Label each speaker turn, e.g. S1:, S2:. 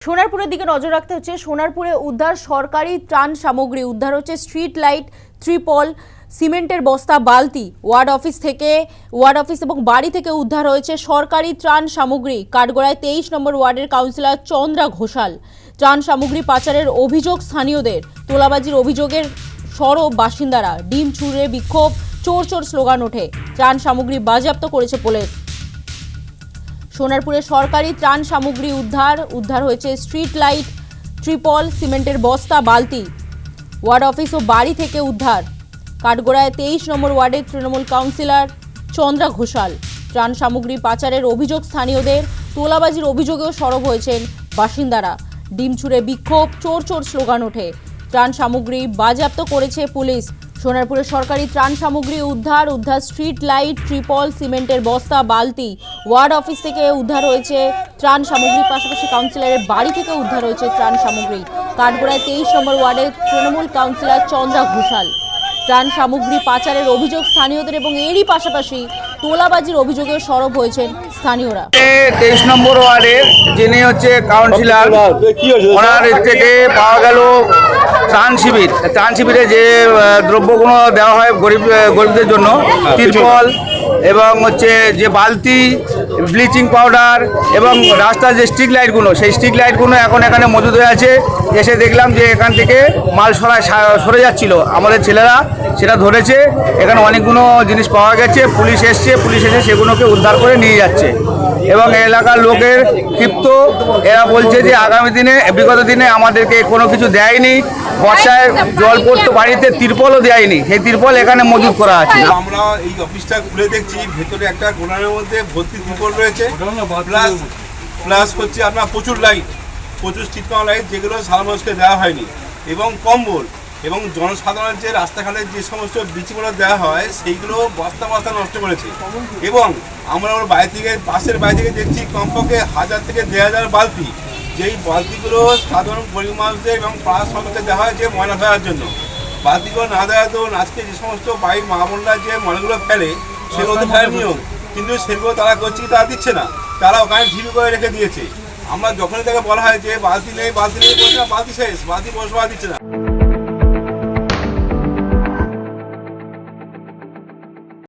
S1: সোনারপুরের দিকে নজর রাখতে হচ্ছে। সোনারপুরে উদ্ধার সরকারি ত্রাণ সামগ্রী। উদ্ধার হচ্ছে স্ট্রিট লাইট, ত্রিপল, সিমেন্টের বস্তা, বালতি। ওয়ার্ড অফিস এবং বাড়ি থেকে উদ্ধার হয়েছে সরকারি ত্রাণ সামগ্রী। কাঠগড়ায় 23 নম্বর ওয়ার্ডের কাউন্সিলর চন্দ্রা ঘোষাল। ত্রাণ সামগ্রী পাচারের অভিযোগ স্থানীয়দের, তোলাবাজির অভিযোগের সরব বাসিন্দারা। ডিম ছুঁড়ে বিক্ষোভ, চোর চোর স্লোগান ওঠে। ত্রাণ সামগ্রী বাজেয়াপ্ত করেছে পুলিশ। সোনারপুরে সরকারি ত্রাণ সামগ্রী উদ্ধার হয়েছে স্ট্রিট লাইট, ত্রিপল, সিমেন্টের বস্তা, বালতি। ওয়ার্ড অফিস ও বাড়ি থেকে উদ্ধার। কাঠগড়ায় 23 নম্বর ওয়ার্ডের তৃণমূল কাউন্সিলর চন্দ্রা ঘোষাল। ত্রাণ সামগ্রী পাচারের অভিযোগ স্থানীয়দের, তোলাবাজির অভিযোগেও সরব হয়েছেন বাসিন্দারা। ডিম ছুঁড়ে বিক্ষোভ, চোর চোর স্লোগান ওঠে। ত্রাণ সামগ্রী বাজেয়াপ্ত করেছে পুলিশ। সোনারপুরে সরকারি ত্রাণ সামগ্রী উদ্ধার স্ট্রিট লাইট, ত্রিপল, সিমেন্টের বস্তা, বালতি। ওয়ার্ড অফিস থেকে উদ্ধার হয়েছে ত্রাণ সামগ্রী, পাশাপাশি কাউন্সিলরের বাড়ি থেকে উদ্ধার হয়েছে ত্রাণ সামগ্রী। কাঠগড়ায় 23 নম্বর ওয়ার্ডের তৃণমূল কাউন্সিলর চন্দ্রা ঘোষাল। ত্রাণ সামগ্রী পাচারের অভিযোগ স্থানীয়দের এবং এরই পাশাপাশি তোলাবাজির অভিযোগেও সরব হয়েছেন স্থানীয়রা।
S2: 23 নম্বর ওয়ার্ডের যিনি হচ্ছে কাউন্সিলর, ওনার থেকে পাওয়া গেল ত্রাণ শিবিরে যে দ্রব্যগুলো দেওয়া হয় গরিবদের জন্য, তিরপল এবং হচ্ছে যে বালতি, ব্লিচিং পাউডার এবং রাস্তার যে স্ট্রিট লাইটগুলো, সেই স্ট্রিট লাইটগুলো এখন এখানে মজুদ হয়ে আছে। এসে দেখলাম যে এখান থেকে মাল সরে যাচ্ছিল, আমাদের ছেলেরা সেটা ধরেছে। এখানে অনেকগুলো জিনিস পাওয়া গেছে, পুলিশ এসে সেগুলোকে উদ্ধার করে নিয়ে যাচ্ছে এবং এলাকার লোকের ক্ষিপ্ত। এরা বলছে যে আগামী দিনে, বিগত দিনে আমাদেরকে কোনো কিছু দেয়নি, বর্ষায় জল পড়তো বাড়িতে, তিরপলও দেয়নি, সেই তিরপল এখানে মজুদ করা আছে।
S3: আমরা এই অফিসটা খুলে দেখছি, ভেতরে একটা গোডাউনের মধ্যে ভর্তি তিরপল রয়েছে, প্লাস হচ্ছে আপনার প্রচুর স্ট্রিট লাইট, যেগুলো সারা মানুষকে দেওয়া হয়নি, এবং কম্বল এবং জনসাধারণের যে রাস্তাঘাটে যে সমস্ত বিচিগুলো দেওয়া হয় সেইগুলো বস্তা নষ্ট করেছে। এবং আমরা ওর পাশের বাড়ি থেকে দেখছি কমপক্ষে 1000 থেকে 1500 বালতি, যেই বালতিগুলো সাধারণ গরিব মানুষদের এবং পাড়া সমাজকে দেওয়া হয় যে ময়লা ফেলার জন্য। বালতিগুলো না দেওয়া তো আজকে যে সমস্ত বাড়ির মা বোনরা যে ময়লাগুলো ফেলে সেগুলো তো ফেলার নিয়ম, কিন্তু সেগুলো তারা করছে কি, তারা দিচ্ছে না, তারা ওখানে ঢিবি করে রেখে দিয়েছে। আমরা যখনই তাকে বলা হয় যে বালতি নেই বলছে না, বালতি শেষ, বালতি পৌঁছাওয়া দিচ্ছে না।